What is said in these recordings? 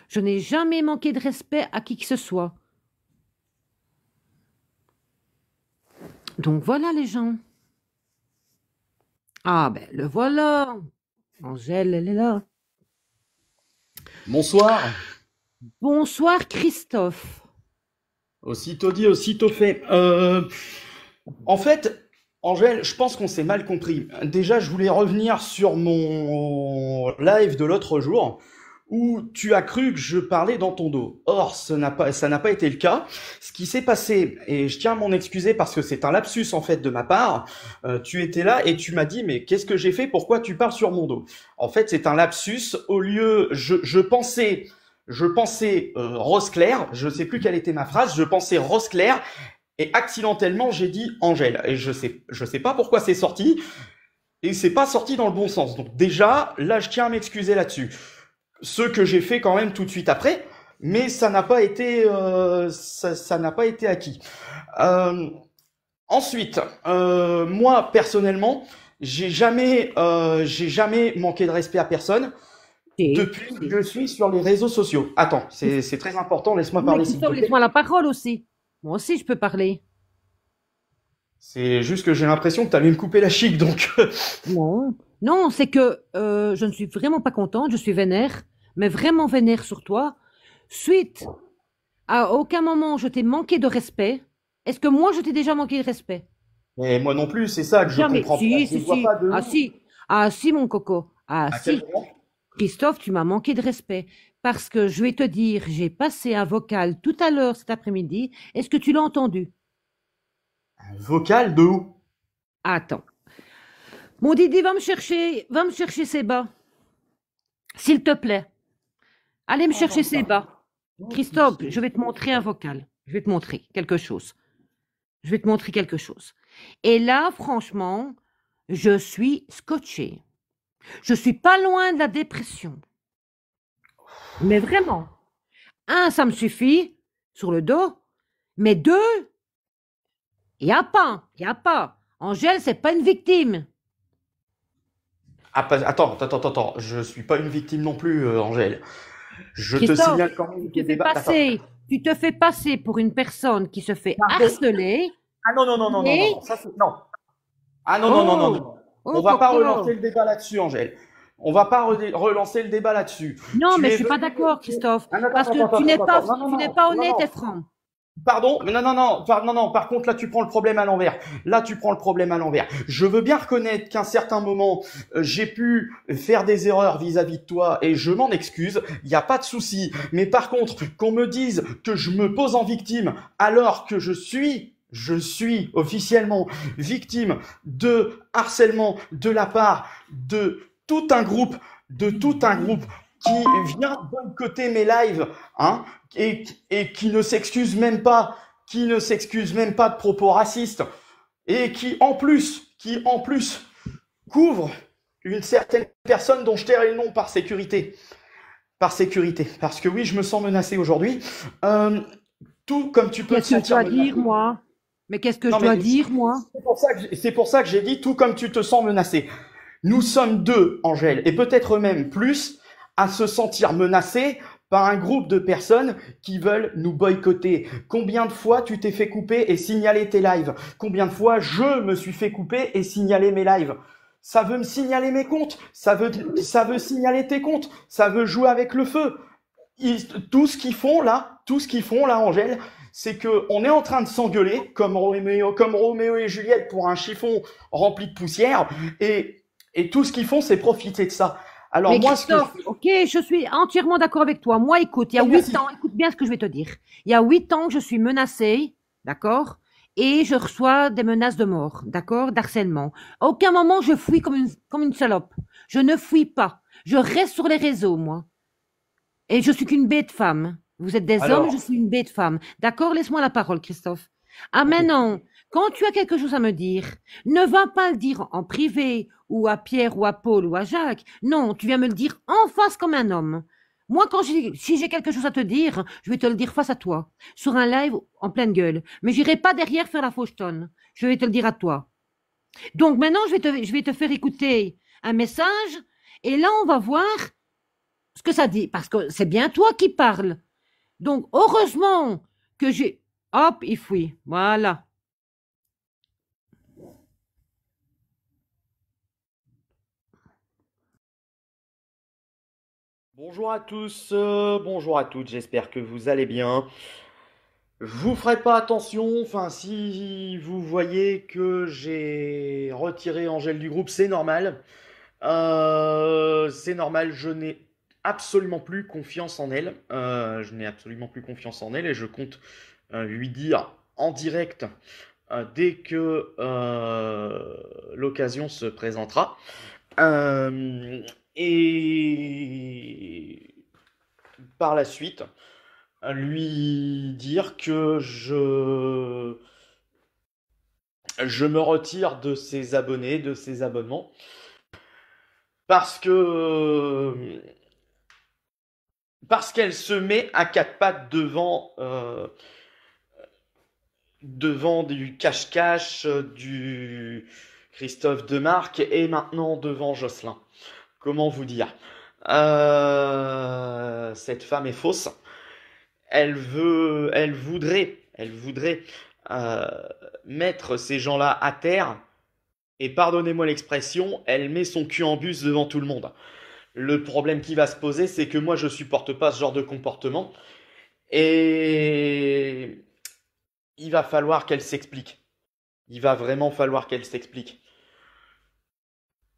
Je n'ai jamais manqué de respect à qui que ce soit. Donc voilà les gens. Ah ben le voilà. Angèle, elle est là. Bonsoir. Bonsoir Christophe. Aussitôt dit, aussitôt fait. En fait, Angèle, je pense qu'on s'est mal compris. Déjà, je voulais revenir sur mon live de l'autre jour où tu as cru que je parlais dans ton dos. Or, ça n'a pas été le cas. Ce qui s'est passé, et je tiens à m'en excuser parce que c'est un lapsus en fait de ma part, tu étais là et tu m'as dit mais qu'est-ce que j'ai fait? Pourquoi tu parles sur mon dos? En fait, c'est un lapsus. Au lieu, je pensais Rose Claire, je sais plus quelle était ma phrase, je pensais Rose Claire et accidentellement j'ai dit Angèle et je sais pas pourquoi c'est sorti et c'est pas sorti dans le bon sens. Donc déjà là je tiens à m'excuser là-dessus. Ce que j'ai fait quand même tout de suite après, mais ça n'a pas été acquis. Euh, Ensuite, moi personnellement, j'ai jamais manqué de respect à personne Si, depuis que si. je suis sur les réseaux sociaux. Attends, c'est très important, laisse-moi Mais parler s'il te Christophe, plaît. laisse-moi la parole aussi. Moi aussi, je peux parler. C'est juste que j'ai l'impression que tu allais me couper la chic, donc Non, non, c'est que je ne suis vraiment pas contente, je suis vénère, mais vraiment vénère sur toi. Suite à aucun moment je t'ai manqué de respect. Est-ce que moi je t'ai déjà manqué de respect? mais moi non plus, c'est ça que je Jamais. comprends pas. Si, Je si, vois si. pas de Ah où, si. Ah si, mon coco. Ah à quel si. moment. Christophe, tu m'as manqué de respect. Parce que je vais te dire, j'ai passé un vocal tout à l'heure cet après-midi. Est-ce que tu l'as entendu? Un vocal de où? Attends. Mon Didi, va me chercher ses bas. S'il te plaît. Allez me Oh chercher non, ses ça. bas. Non, Christophe, je vais te montrer un vocal. Je vais te montrer quelque chose. Je vais te montrer quelque chose. Et là, franchement, je suis scotché. Je suis pas loin de la dépression. Mais vraiment. Un, ça me suffit sur le dos. Mais deux, il n'y a pas. Il n'y a pas. Angèle, c'est pas une victime. Ah, attends, je suis pas une victime non plus, Angèle. Je te Christophe, signale quand même que le débat. Attends. tu te fais passer pour une personne qui se fait Pardon. harceler. Ah non, non, non, non, non, non, non, Et, ça c'est. Non. Ah non, non, non, non, oh, non. On oh, va pas relancer coco. le débat là-dessus, Angèle. On va pas relancer le débat là-dessus. Non, mais Tu je es suis pas venu. d'accord, Christophe, Ah, attends, parce attends, que attends, attends, attends. Non, non, tu n'es non, pas non, honnête et non. franc. Pardon, mais non, non, non, non, non, par contre, là, tu prends le problème à l'envers. Là, tu prends le problème à l'envers. Je veux bien reconnaître qu'à un certain moment, j'ai pu faire des erreurs vis-à-vis de toi et je m'en excuse. Il n'y a pas de souci. Mais par contre, qu'on me dise que je me pose en victime alors que je suis officiellement victime de harcèlement de la part de tout un groupe qui vient boycotter mes lives, hein, et qui ne s'excuse même pas de propos racistes, et qui en plus couvre une certaine personne dont je tairai le nom par sécurité. Par sécurité. Parce que oui, je me sens menacé aujourd'hui. Euh, Tout comme tu peux te Qu'est-ce que je sentir dois menacé. dire, moi? Mais qu'est-ce que je Non dois mais dire, moi? c'est pour ça que j'ai dit tout comme tu te sens menacé. Nous sommes deux, Angèle, et peut-être même plus, à se sentir menacés par un groupe de personnes qui veulent nous boycotter. Combien de fois tu t'es fait couper et signaler tes lives? Combien de fois je me suis fait couper et signaler mes lives? Ça veut me signaler mes comptes, ça veut signaler tes comptes, ça veut jouer avec le feu. Tout ce qu'ils font là, Angèle, c'est que on est en train de s'engueuler comme Roméo et Juliette pour un chiffon rempli de poussière, et tout ce qu'ils font, c'est profiter de ça. Alors Mais moi, ce que je Christophe, fais, ok, je suis entièrement d'accord avec toi. Moi, écoute, il y a oh, 8 ans, merci. écoute bien ce que je vais te dire. Il y a 8 ans que je suis menacée, d'accord? Et je reçois des menaces de mort, d'accord? D'harcèlement. À aucun moment je fuis comme une salope. Je ne fuis pas. Je reste sur les réseaux, moi. Et je suis qu'une bête femme. Vous êtes des hommes, je Alors, suis une bête femme. D'accord? Laisse-moi la parole, Christophe. Ah, ok. maintenant, quand tu as quelque chose à me dire, ne va pas le dire en privé, ou à Pierre, ou à Paul, ou à Jacques. Non, tu viens me le dire en face comme un homme. Moi, si j'ai quelque chose à te dire, je vais te le dire face à toi, sur un live en pleine gueule. Mais j'irai pas derrière faire la fauche tonne. Je vais te le dire à toi. Donc maintenant, je vais te faire écouter un message, et là, on va voir ce que ça dit, parce que c'est bien toi qui parles. Donc, heureusement que j'ai... Hop, il fuit. Voilà. Bonjour à tous, bonjour à toutes, j'espère que vous allez bien. Vous ferez pas attention, enfin si vous voyez que j'ai retiré Angèle du groupe, c'est normal. C'est normal, je n'ai absolument plus confiance en elle. Je n'ai absolument plus confiance en elle et je compte lui dire en direct dès que l'occasion se présentera. Et par la suite, lui dire que je me retire de ses abonnés, de ses abonnements, parce que parce qu'elle se met à quatre pattes devant du cache-cache, du Christophe Demarque et maintenant devant Jocelyn. Comment vous dire? Cette femme est fausse. Elle voudrait euh, mettre ces gens-là à terre. Et pardonnez-moi l'expression, elle met son cul en bus devant tout le monde. Le problème qui va se poser, c'est que moi je supporte pas ce genre de comportement. Et il va falloir qu'elle s'explique. Il va vraiment falloir qu'elle s'explique.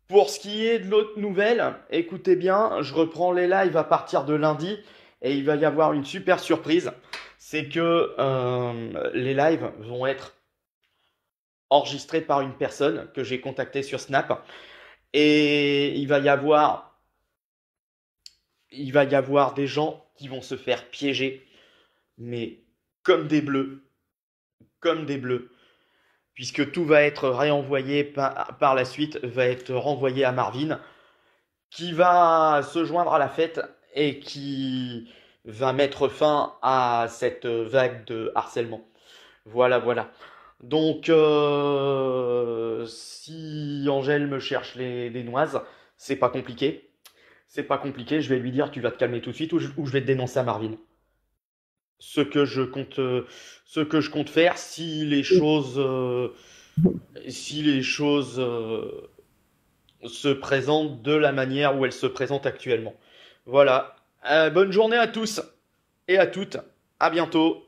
Pour ce qui est de l'autre nouvelle, écoutez bien, je reprends les lives à partir de lundi et il va y avoir une super surprise. C'est que les lives vont être enregistrés par une personne que j'ai contactée sur Snap et il va y avoir des gens qui vont se faire piéger, mais comme des bleus, comme des bleus. Puisque tout va être réenvoyé par la suite, va être renvoyé à Marvin, qui va se joindre à la fête et qui va mettre fin à cette vague de harcèlement. Voilà, voilà. Donc, si Angèle me cherche les noises, c'est pas compliqué. C'est pas compliqué, je vais lui dire tu vas te calmer tout de suite ou je vais te dénoncer à Marvin. Ce que je compte faire si les choses se présentent de la manière où elles se présentent actuellement. Voilà. Bonne journée à tous et à toutes. À bientôt.